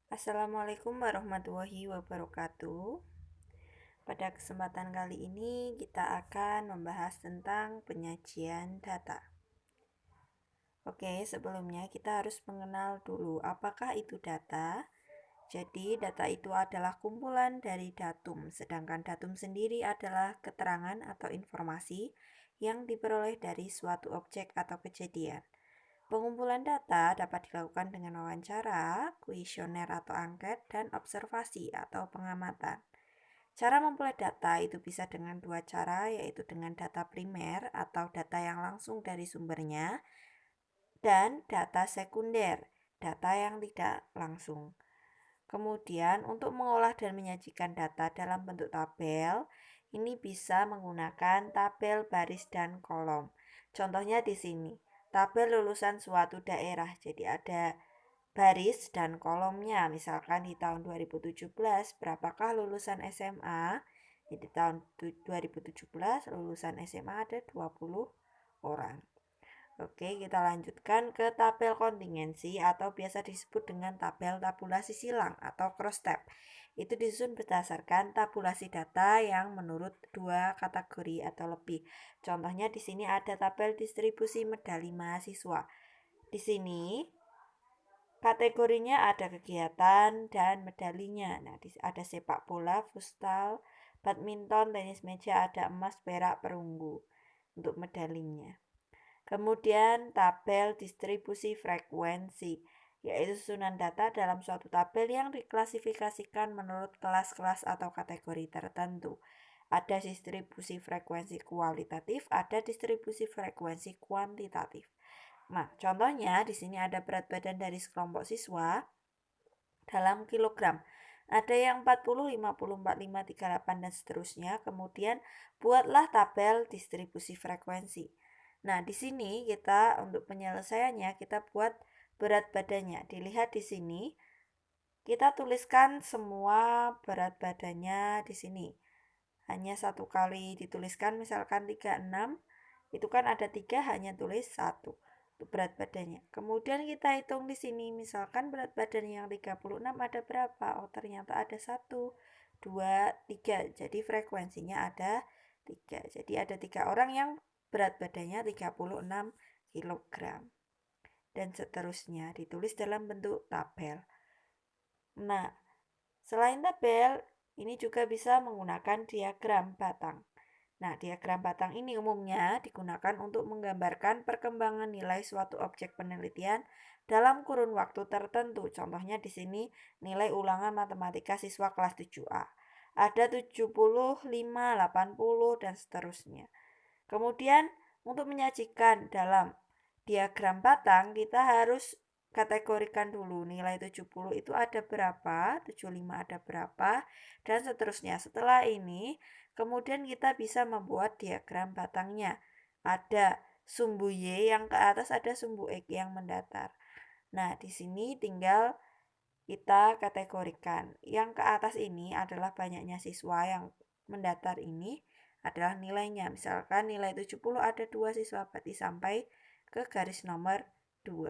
Assalamualaikum warahmatullahi wabarakatuh. Pada kesempatan kali ini kita akan membahas tentang penyajian data. Oke, sebelumnya kita harus mengenal dulu apakah itu data. Jadi, data itu adalah kumpulan dari datum, sedangkan datum sendiri adalah keterangan atau informasi yang diperoleh dari suatu objek atau kejadian. Pengumpulan data dapat dilakukan dengan wawancara, kuesioner atau angket, dan observasi atau pengamatan. Cara memperoleh data itu bisa dengan dua cara, yaitu dengan data primer atau data yang langsung dari sumbernya, dan data sekunder, data yang tidak langsung. Kemudian, untuk mengolah dan menyajikan data dalam bentuk tabel, ini bisa menggunakan tabel baris dan kolom. Contohnya di sini, tabel lulusan suatu daerah. Jadi ada baris dan kolomnya. Misalkan di tahun 2017, berapakah lulusan SMA? Di tahun 2017, lulusan SMA ada 20 orang. Oke, kita lanjutkan ke tabel kontingensi atau biasa disebut dengan tabel tabulasi silang atau cross tab. Itu disusun berdasarkan tabulasi data yang menurut dua kategori atau lebih. Contohnya di sini ada tabel distribusi medali mahasiswa. Di sini kategorinya ada kegiatan dan medalinya. Nah, ada sepak bola, futsal, badminton, tenis meja, ada emas, perak, perunggu untuk medalinya. Kemudian tabel distribusi frekuensi, yaitu susunan data dalam suatu tabel yang diklasifikasikan menurut kelas-kelas atau kategori tertentu. Ada distribusi frekuensi kualitatif, ada distribusi frekuensi kuantitatif. Nah, contohnya di sini ada berat badan dari sekelompok siswa dalam kilogram. Ada yang 40, 50, 45, 38 dan seterusnya. Kemudian buatlah tabel distribusi frekuensi. Nah, di sini kita untuk penyelesaiannya kita buat berat badannya. Dilihat di sini. Kita tuliskan semua berat badannya di sini. Hanya satu kali dituliskan, misalkan 36, itu kan ada 3, hanya tulis 1 untuk berat badannya. Kemudian kita hitung di sini, misalkan berat badan yang 36 ada berapa? Oh, ternyata ada 1, 2, 3. Jadi frekuensinya ada 3. Jadi ada 3 orang yang berat badannya 36 kg. Dan seterusnya ditulis dalam bentuk tabel. Nah, selain tabel, ini juga bisa menggunakan diagram batang. Nah, diagram batang ini umumnya digunakan untuk menggambarkan perkembangan nilai suatu objek penelitian dalam kurun waktu tertentu. Contohnya di sini nilai ulangan matematika siswa kelas 7A. Ada 75, 80, dan seterusnya. Kemudian untuk menyajikan dalam diagram batang, kita harus kategorikan dulu nilai 70 itu ada berapa, 75 ada berapa, dan seterusnya. Setelah ini, kemudian kita bisa membuat diagram batangnya. Ada sumbu Y yang ke atas, ada sumbu X yang mendatar. Nah, di sini tinggal kita kategorikan. Yang ke atas ini adalah banyaknya siswa, yang mendatar ini adalah nilainya. Misalkan nilai 70 ada 2 siswa, berarti sampai ke garis nomor 2.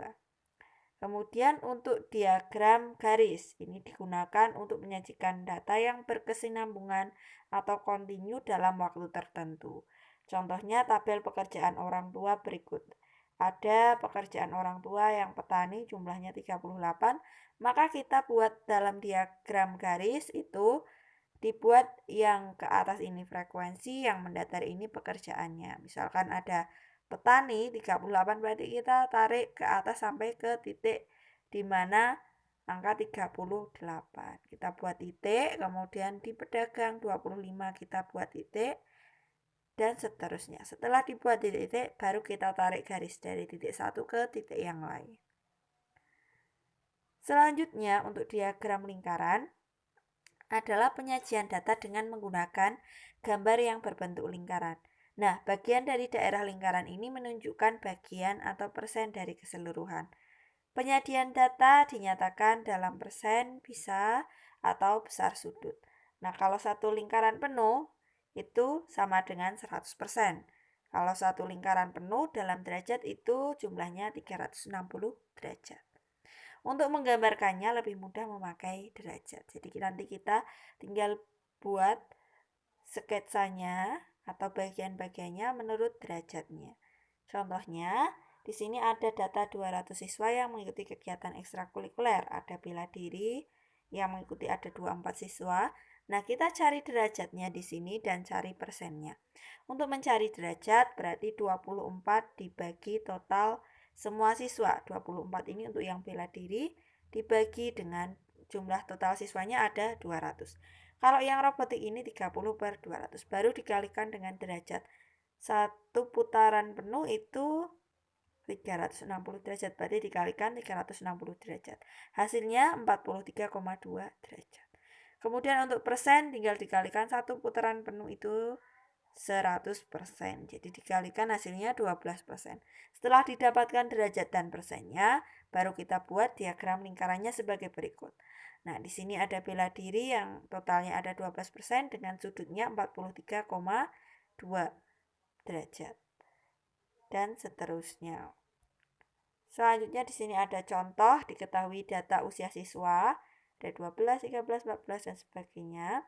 Kemudian untuk diagram garis, ini digunakan untuk menyajikan data yang berkesinambungan atau kontinu dalam waktu tertentu. Contohnya tabel pekerjaan orang tua berikut. Ada pekerjaan orang tua yang petani jumlahnya 38, maka kita buat dalam diagram garis itu dibuat yang ke atas ini frekuensi, yang mendatar ini pekerjaannya. Misalkan ada petani 38, berarti kita tarik ke atas sampai ke titik di mana angka 38. Kita buat titik, kemudian di pedagang 25 kita buat titik, dan seterusnya. Setelah dibuat titik-titik, baru kita tarik garis dari titik satu ke titik yang lain. Selanjutnya untuk diagram lingkaran adalah penyajian data dengan menggunakan gambar yang berbentuk lingkaran. Nah, bagian dari daerah lingkaran ini menunjukkan bagian atau persen dari keseluruhan. Penyajian data dinyatakan dalam persen, bisa, atau besar sudut. Nah, kalau satu lingkaran penuh, itu sama dengan 100%. Kalau satu lingkaran penuh dalam derajat itu jumlahnya 360 derajat. Untuk menggambarkannya lebih mudah memakai derajat. Jadi nanti kita tinggal buat sketsanya atau bagian-bagiannya menurut derajatnya. Contohnya, di sini ada data 200 siswa yang mengikuti kegiatan ekstrakurikuler. Ada bela diri yang mengikuti ada 24 siswa. Nah, kita cari derajatnya di sini dan cari persennya. Untuk mencari derajat berarti 24 dibagi total semua siswa. 24 ini untuk yang bela diri dibagi dengan jumlah total siswanya ada 200. Kalau yang robotik ini 30/200 baru dikalikan dengan derajat. Satu putaran penuh itu 360 derajat, berarti dikalikan 360 derajat. Hasilnya 43,2 derajat. Kemudian untuk persen tinggal dikalikan satu putaran penuh itu 100%. Jadi dikalikan hasilnya 12%. Setelah didapatkan derajat dan persennya, baru kita buat diagram lingkarannya sebagai berikut. Nah, di sini ada bela diri yang totalnya ada 12% dengan sudutnya 43,2 derajat. Dan seterusnya. Selanjutnya di sini ada contoh diketahui data usia siswa, ada 12, 13, 14 dan sebagainya.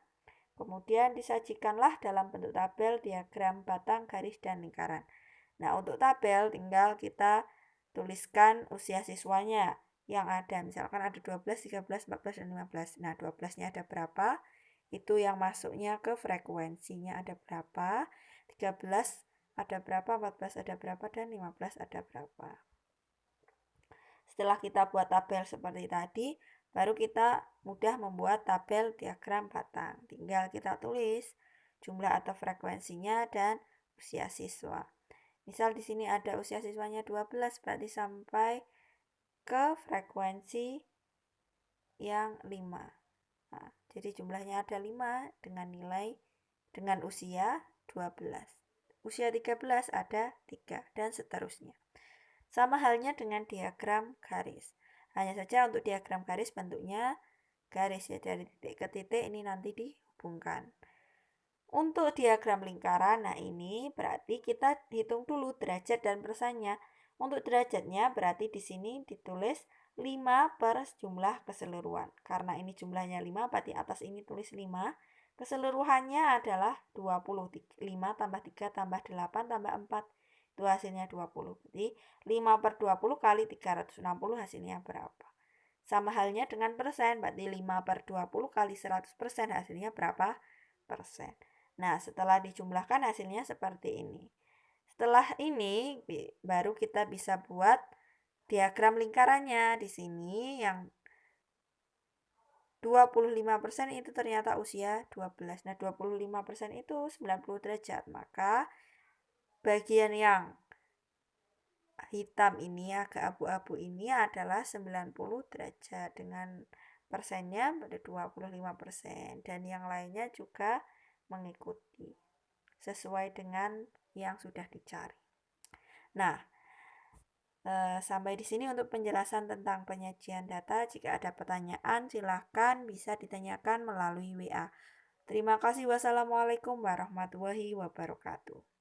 Kemudian disajikanlah dalam bentuk tabel, diagram, batang, garis, dan lingkaran. Nah, untuk tabel tinggal kita tuliskan usia siswanya yang ada. Misalkan ada 12, 13, 14, dan 15. Nah, 12-nya ada berapa? Itu yang masuknya ke frekuensinya ada berapa? 13 ada berapa? 14 ada berapa? Dan 15 ada berapa? Setelah kita buat tabel seperti tadi, baru kita mudah membuat tabel diagram batang. Tinggal kita tulis jumlah atau frekuensinya dan usia siswa. Misal di sini ada usia siswanya 12, berarti sampai ke frekuensi yang 5. Nah, jadi jumlahnya ada 5 dengan usia 12. Usia 13 ada 3 dan seterusnya. Sama halnya dengan diagram garis. Hanya saja untuk diagram garis bentuknya garis ya, dari titik ke titik ini nanti dihubungkan. Untuk diagram lingkaran, nah ini berarti kita hitung dulu derajat dan persennya. Untuk derajatnya berarti di sini ditulis 5 per jumlah keseluruhan. Karena ini jumlahnya 5, berarti atas ini tulis 5. Keseluruhannya adalah 20. 5 tambah 3 tambah 8 tambah 4. Itu hasilnya 20. Jadi 5/20 kali 360 hasilnya berapa? Sama halnya dengan persen, berarti 5/20 kali 100% hasilnya berapa persen? Nah, setelah dijumlahkan hasilnya seperti ini. Setelah ini baru kita bisa buat diagram lingkarannya. Di sini yang 25% itu ternyata usia 12. Nah, 25% itu 90 derajat. Maka bagian yang hitam ini agak abu-abu ini adalah 90 derajat dengan persennya pada 25% dan yang lainnya juga mengikuti sesuai dengan yang sudah dicari. Nah, sampai di sini untuk penjelasan tentang penyajian data. Jika ada pertanyaan silahkan bisa ditanyakan melalui WA. Terima kasih. Wassalamualaikum warahmatullahi wabarakatuh.